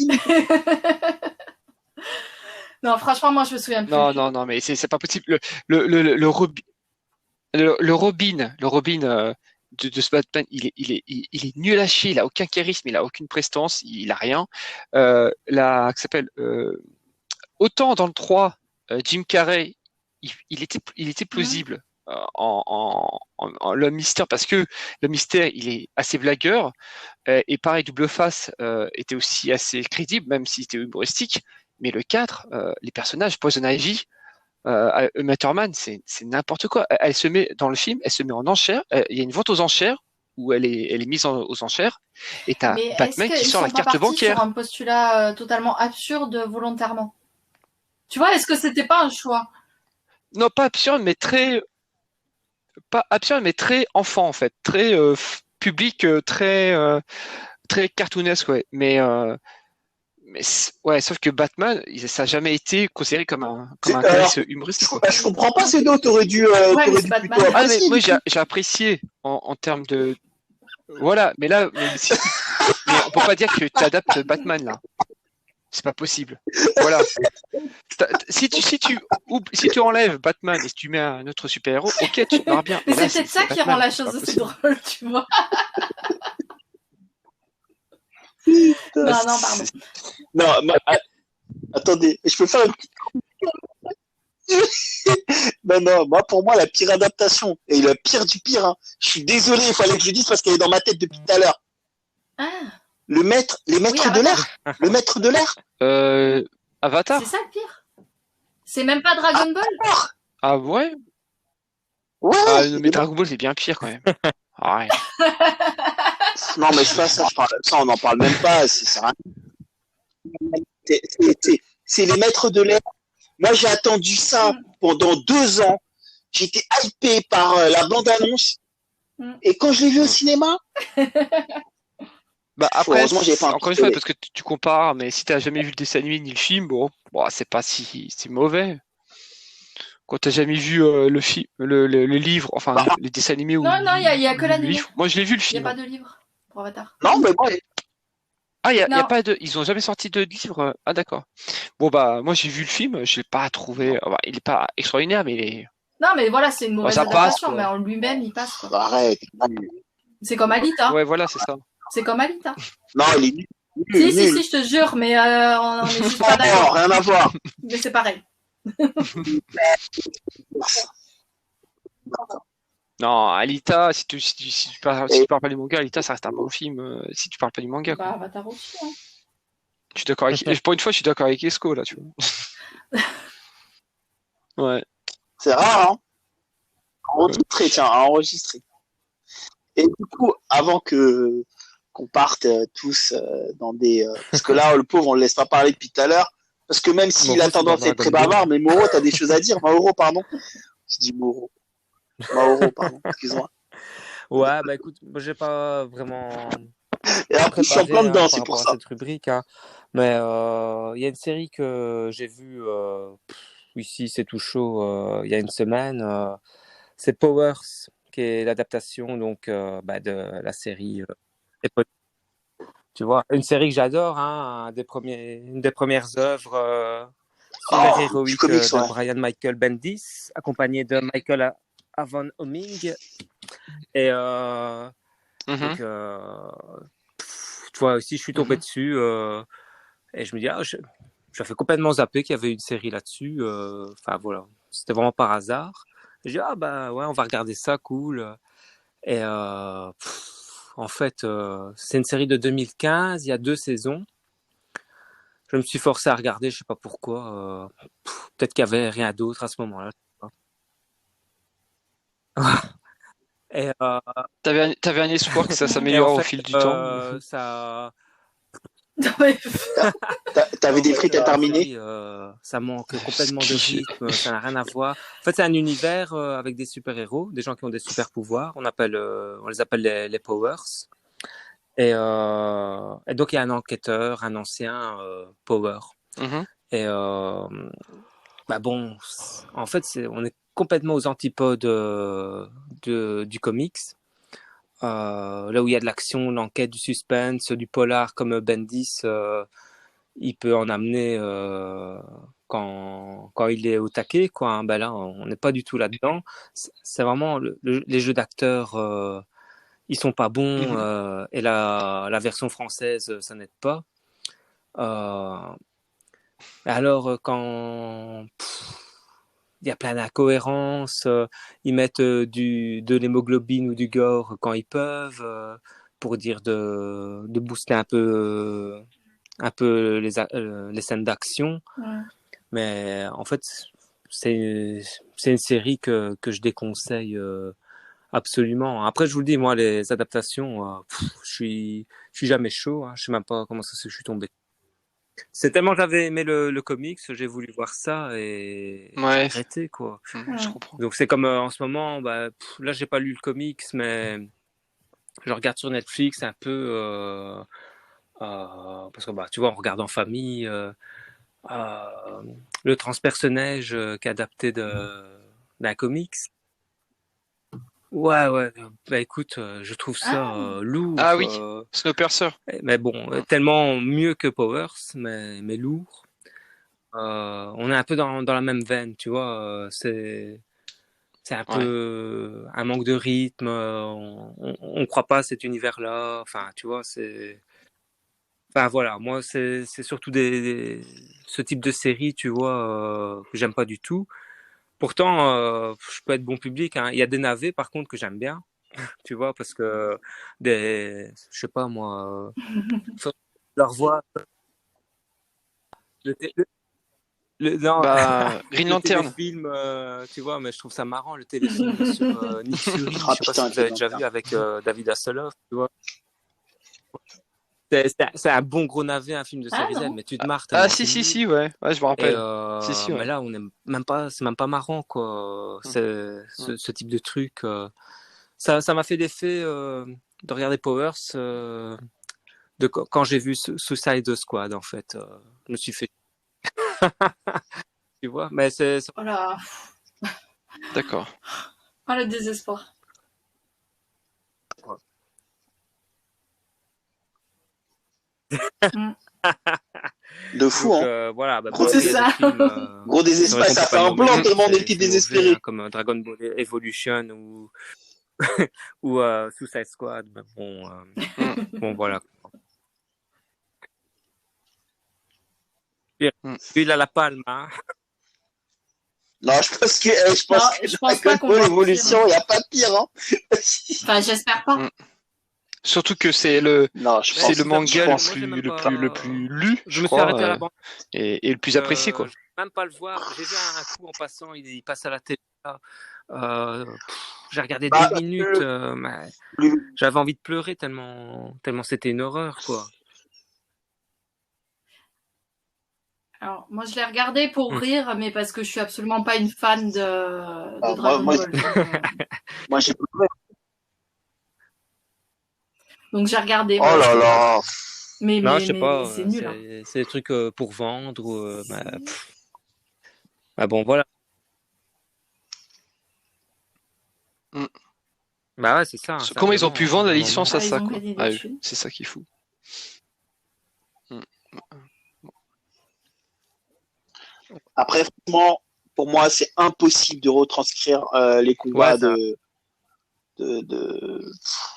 Non, franchement, moi je me souviens plus. Non, mais c'est pas possible. Le Robin de ce Batman, il est nul à chier, il a aucun charisme, il a aucune prestance, il a rien. Qui s'appelle autant dans le 3, Jim Carrey, il était plausible en l'homme mystère, parce que le mystère il est assez blagueur, et pareil Double Face était aussi assez crédible, même s'il était humoristique. Mais le 4, les personnages, Poison Ivy, Uma Thurman, c'est n'importe quoi. Elle se met dans le film, elle se met en enchère. Il y a une vente aux enchères où elle est mise aux enchères, et t'as Mais Batman qui sort la carte bancaire. Sur un postulat totalement absurde volontairement. Tu vois, est-ce que c'était pas un choix? Non, pas absurde, mais très enfant en fait, très public, très cartoonesque, ouais. Ouais, sauf que Batman, ça n'a jamais été considéré comme un comics humoristique. Je comprends pas ces deux, t'aurais dû plutôt apprécier. Ah, mais moi j'ai apprécié en termes de. Voilà, mais là, mais on peut pas dire que tu adaptes Batman là. C'est pas possible. Voilà. Si tu enlèves Batman et si tu mets un autre super-héros, ok, tu verras bien. Mais c'est peut-être ça qui rend la chose aussi drôle, tu vois. Non, pardon. Non, attendez, je peux faire une petite. Non, pour moi, la pire adaptation, et le pire du pire, hein, je suis désolé, il fallait que je le dise parce qu'elle est dans ma tête depuis tout à l'heure. Ah. Les maîtres de l'air. Le maître de l'air. Avatar. C'est ça le pire. C'est même pas Dragon Ball. Ah ouais. Ouais. Mais Dragon Ball c'est bien pire quand même. Ouais. Non mais ça on n'en parle même pas. C'est les maîtres de l'air. Moi j'ai attendu ça pendant 2 ans. J'étais hypé par la bande-annonce. Et quand je l'ai vu au cinéma. Bah après, encore une fois, parce que tu compares, mais si t'as jamais vu le dessin animé ni le film, bon c'est pas si mauvais. Quand t'as jamais vu le livre, enfin les dessins animés ou non, il y a que l'anime. Moi je l'ai vu le film. Il n'y a pas de livre pour Avatar. Non, mais moi. Ah, y a pas de. Ils ont jamais sorti de livre. Ah d'accord. Bon bah moi j'ai vu le film, je l'ai pas trouvé. Il est pas extraordinaire, mais il est. Non mais voilà, c'est une mauvaise adaptation, mais en lui-même il passe quoi. Arrête. C'est comme Alita. Ouais voilà, c'est ça. C'est comme Alita. Non, il est nul. Si, je te jure, mais on est juste pas d'accord. Rien à voir. Mais c'est pareil. Non, Alita, si tu parles pas du manga, Alita, ça reste un bon film. Si tu parles pas du manga. Bah, Avatar aussi. Hein. Je suis d'accord avec. Pour une fois, je suis d'accord avec Esco là, tu vois. Ouais. C'est rare, hein. Enregistré. Et du coup, avant qu'on parte tous dans des... parce que là, le pauvre, on le laisse pas parler depuis tout à l'heure. Parce que même s'il a tendance à être très bavard, mais Mauro, t'as des choses à dire. Mauro, pardon. Je dis Mauro, pardon, excuse-moi. Ouais, bah écoute, moi j'ai pas vraiment. Et après, je suis en plein dedans, c'est pour ça. Cette rubrique, hein. Mais il y a une série que j'ai vue ici, c'est tout chaud, il y a une semaine. C'est Powers, qui est l'adaptation donc de la série. Tu vois, une série que j'adore, hein, une des premières œuvres super-héroïques de Brian Michael Bendis, accompagné de Michael Avon Oeming. Et donc, tu vois, aussi, je suis tombé dessus et je me dis, je fais complètement zapper qu'il y avait une série là-dessus. Enfin, voilà, c'était vraiment par hasard. Et je dis, ouais, on va regarder ça, cool. Et en fait, c'est une série de 2015, il y a 2 saisons. Je me suis forcé à regarder, je sais pas pourquoi. Peut-être qu'il y avait rien d'autre à ce moment-là. Et t'avais un espoir que ça s'améliore au fil du temps. Ça. T'avais des frites à terminer. Ça manque complètement de rythme, ça n'a rien à voir. En fait, c'est un univers avec des super-héros, des gens qui ont des super-pouvoirs. On les appelle les Powers. Et donc, il y a un enquêteur, un ancien Power. Et bon, en fait, on est complètement aux antipodes du comics. Là où il y a de l'action, l'enquête, du suspense, du polar comme Bendis, il peut en amener quand il est au taquet, quoi. Hein. Ben là, on n'est pas du tout là-dedans. C'est vraiment les jeux d'acteurs, ils sont pas bons, et la version française, ça n'aide pas. Alors quand il y a plein d'incohérences, ils mettent de l'hémoglobine ou du gore quand ils peuvent, pour dire de booster un peu les scènes d'action. Ouais. Mais en fait, c'est une série que je déconseille Absolument. Après, je vous le dis, moi, les adaptations, je suis jamais chaud. Hein. Je sais même pas comment ça se fait que je suis tombé. C'est tellement que j'avais aimé le comics, j'ai voulu voir ça et j'ai arrêté, quoi. Je comprends. Donc c'est comme en ce moment, là j'ai pas lu le comics, mais je regarde sur Netflix un peu parce que tu vois, on regarde en famille le Transperce-Neige qui est adapté d'un comics. Ouais. Écoute, je trouve ça lourd. Ah oui, Snowpiercer. Mais bon, tellement mieux que Powers, mais lourd. On est un peu dans la même veine, tu vois. C'est un peu un manque de rythme. On croit pas à cet univers-là. Enfin, tu vois, Enfin voilà, moi c'est surtout ce type de série, tu vois, que j'aime pas du tout. Pourtant, je peux être bon public. Hein. Il y a des navets, par contre, que j'aime bien. Tu vois, parce que je sais pas moi, leur voix. Non, Green Lantern. Le téléfilm, tu vois, mais je trouve ça marrant, le téléfilm sur Nick Fury. Je sais pas si vous avez déjà vu avec David Hasselhoff, tu vois. C'est un bon gros navet, un film de série Z, mais tu te marres. Si, ouais, je me rappelle. Mais là, on aime même pas, c'est même pas marrant, quoi. C'est ce type de truc. Ça m'a fait l'effet de regarder Powers quand j'ai vu Suicide Squad, en fait. Je me suis fait. Tu vois, mais c'est. Voilà. D'accord. Ah, le désespoir. De fou, donc, hein. Voilà, c'est ça. Gros désespoir, ça fait un blanc tellement on était désespérés. Comme Dragon Ball Evolution ou ou Suicide Squad. Mais bon, voilà. Puis il a la palme, hein. Non, je pense que pas qu'on l'évolution, il n'y a pas pire, hein. Enfin, j'espère pas. Surtout que c'est le manga le plus lu, je me suis arrêté à la banque et le plus apprécié, quoi. Même pas le voir. J'ai vu un coup en passant, il passe à la télé. J'ai regardé 10 minutes. J'avais envie de pleurer tellement c'était une horreur, quoi. Alors, moi, je l'ai regardé pour rire, mais parce que je suis absolument pas une fan de Dragon Ball. Moi, j'ai pleuré. Donc, j'ai regardé. Oh là là. Mais je sais pas. C'est nul. C'est des trucs pour vendre. Bon, voilà. Ouais, c'est ça. Comment ils ont pu vendre la licence à ça, quoi. C'est ça qui est fou. Après, franchement, pour moi, c'est impossible de retranscrire les combats de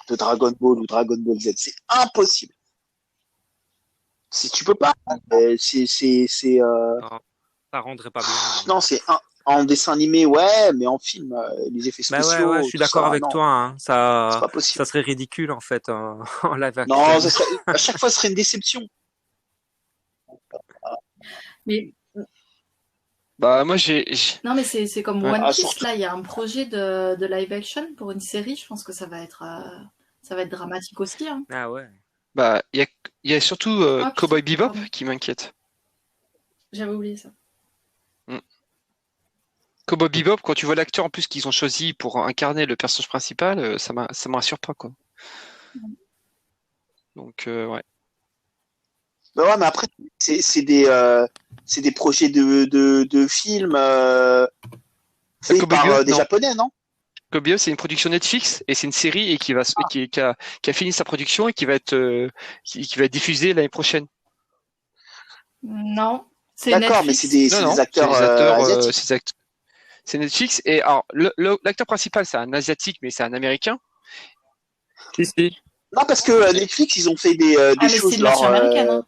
Dragon Ball ou Dragon Ball Z. C'est impossible. Si tu peux pas, ça rendrait pas bien. Non, c'est en dessin animé, ouais, mais en film, les effets spéciaux. Ouais, je suis d'accord avec toi. Hein. Ça, c'est pas possible. Ça serait ridicule en fait en live action. Non, à chaque fois, ce serait une déception. Mais moi non, mais c'est comme One Piece, là, il y a un projet de live action pour une série, je pense que ça va être dramatique aussi. Hein. Ah ouais. Il y a surtout Cowboy Bebop qui m'inquiète. J'avais oublié ça. Cowboy Bebop, quand tu vois l'acteur en plus qu'ils ont choisi pour incarner le personnage principal, ça me rassure pas, quoi. Donc ouais. Ouais, mais après, c'est des projets de films faits par des Japonais, non? Cowboy Bebop, c'est une production Netflix et c'est une série et qui a fini sa production et qui va être diffusée l'année prochaine. Non, c'est d'accord, Netflix. Mais c'est des acteurs asiatiques. C'est Netflix et alors l'acteur principal c'est un asiatique mais c'est un américain. Si. Non, parce que Netflix ils ont fait des choses genre américaine.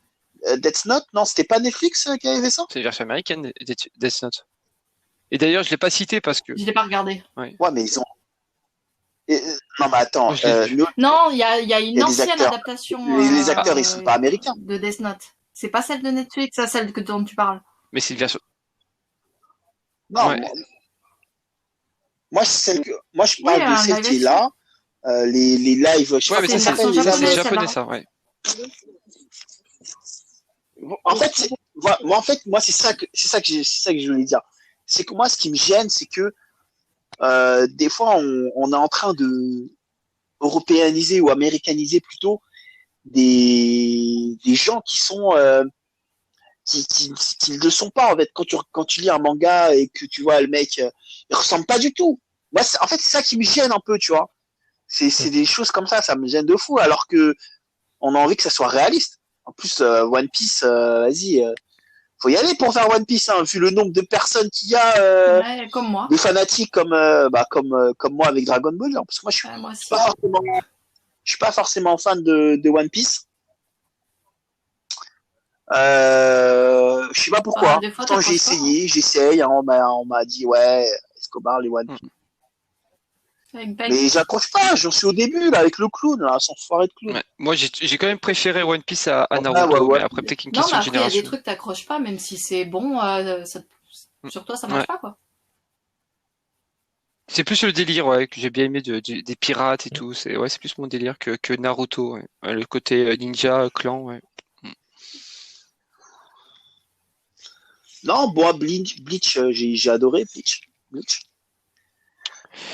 Death Note, non, c'était pas Netflix qui avait fait ça? C'est une version américaine Death Note. Et d'ailleurs, je l'ai pas cité parce que. Je l'ai pas regardé. Ouais, mais ils ont. Non, mais attends. Non, il y a une ancienne adaptation. Les acteurs, ils sont pas américains. De Death Note. C'est pas celle de Netflix, c'est celle dont tu parles. Mais c'est une version. Non. Ouais. Moi, je parle de celle qui est là. Les lives. Ouais, mais ça, c'est japonais, ça, ouais. En fait, moi, c'est ça que je voulais dire. C'est que moi, ce qui me gêne, c'est que des fois, on est en train de européaniser ou américaniser plutôt des gens qui sont qui ne le sont pas en fait. Quand tu lis un manga et que tu vois le mec, il ressemble pas du tout. Moi, en fait, c'est ça qui me gêne un peu, tu vois. C'est des choses comme ça me gêne de fou, alors que on a envie que ça soit réaliste. En plus, One Piece, vas-y, faut y aller pour faire One Piece, hein, vu le nombre de personnes qu'il y a, comme moi. de fanatiques comme moi avec Dragon Ball, hein, parce que moi je suis pas forcément fan de One Piece. Je sais pas pourquoi. Pourtant, j'essaye, hein, on m'a dit ouais, Escobar, les One Piece. Mais j'accroche pas, j'en suis au début là avec le clown, là, son foiré de clown. Ouais. Moi j'ai quand même préféré One Piece à Naruto, mais après peut-être qu'une question de génération. Il y a des trucs t'accroches pas, même si c'est bon, sur toi ça marche pas quoi. C'est plus le délire, ouais, que j'ai bien aimé des pirates et tout. C'est plus mon délire que Naruto, ouais. Le côté ninja, clan, ouais. Non, bon, Bleach, j'ai adoré Bleach.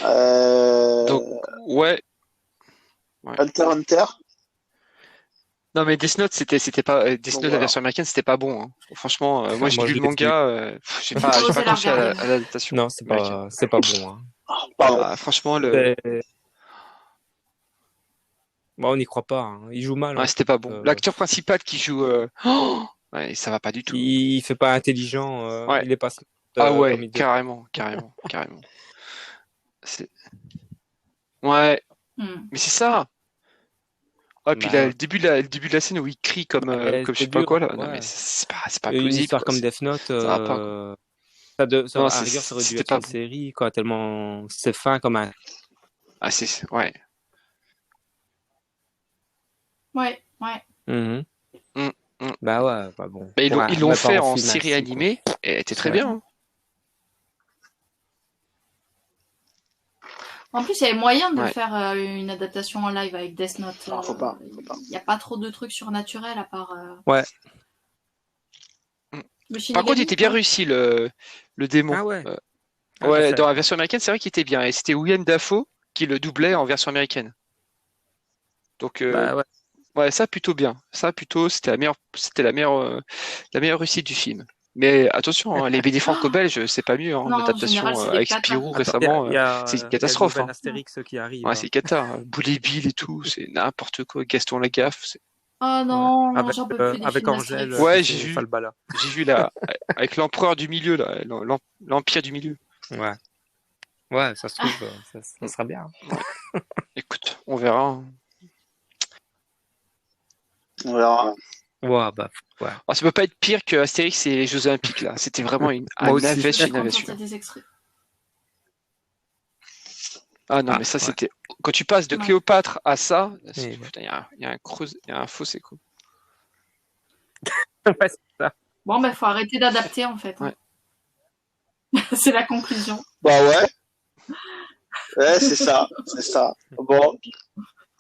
Donc, ouais. Hunter. Non, mais Death Note, c'était pas, Death Note, la version américaine, c'était pas bon, hein. Franchement, moi, j'ai lu le manga, j'ai pas accroché à l'adaptation. Non, c'est pas bon, hein. Franchement, on n'y croit pas, hein. Il joue mal. Ouais, c'était pas bon. L'acteur principal qui joue, ouais, ça va pas du tout. Il fait pas intelligent, ouais. Il est pas. Ah ouais, carrément. Ouais. Mais c'est ça. Ah, puis le début de la scène où il crie comme je sais pas quoi là. Non, mais c'est pas plausible. Une histoire comme Death Note, ça à la rigueur, ça aurait dû être une série, quoi, tellement c'est fin comme un. Ah, c'est. Ouais. Ouais. Bah ouais, pas bon. Bah, ils l'ont fait en série animée, et elle était très bien. Hein. En plus, il y avait moyen de faire une adaptation en live avec Death Note. Faut pas. Il n'y a pas trop de trucs surnaturels à part. Ouais. Par contre, il était bien réussi le démon. Ah ouais. Ouais, dans la version américaine, c'est vrai qu'il était bien. Et c'était Willem Dafoe qui le doublait en version américaine. Donc, ouais, ça plutôt bien. Ça plutôt, c'était la meilleure réussite du film. Mais attention, hein, les BD franco-belges, c'est pas mieux. Hein, l'adaptation avec Spirou récemment, c'est une catastrophe. Il y a Astérix qui arrive. Ouais, c'est cata. Hein. Boulet Bill et tout, c'est n'importe quoi. Gaston Lagaffe. Oh non, avec, j'en peux plus des avec films Angèle. Ouais, j'ai vu là, avec l'empereur du milieu, là, l'empire du milieu. Ouais. Ouais, ça se trouve, ça sera bien. Écoute, on verra. Hein. On verra. Ouais, bah, ouais. Alors, ça peut pas être pire que Astérix et les Jeux Olympiques, là. C'était vraiment un navet chez navet. Ah non, mais ça, c'était. Quand tu passes de Cléopâtre à ça, putain, il y a un fossé, quoi. Ouais, c'est ça. Bon, bah, faut arrêter d'adapter, en fait. Hein. Ouais. C'est la conclusion. Bah ouais. Ouais, c'est ça. Bon.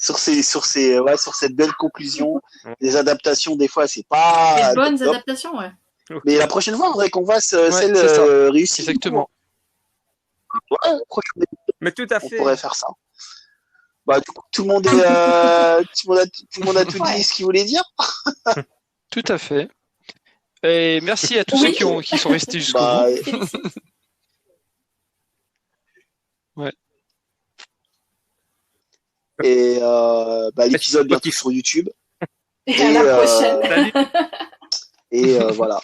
Sur cette belle conclusion, les adaptations, des fois, c'est pas. Les bonnes adaptations, ouais. Mais la prochaine fois, il faudrait qu'on fasse celle réussie. Exactement. Ouais, prochaine. Mais tout à fait. On pourrait faire ça. Bah, du coup, tout le monde a tout dit ce qu'il voulait dire. Tout à fait. Et merci à tous ceux qui sont restés jusqu'au bout. Ouais. Et l'épisode bientôt sur YouTube. Et à la prochaine. Et voilà.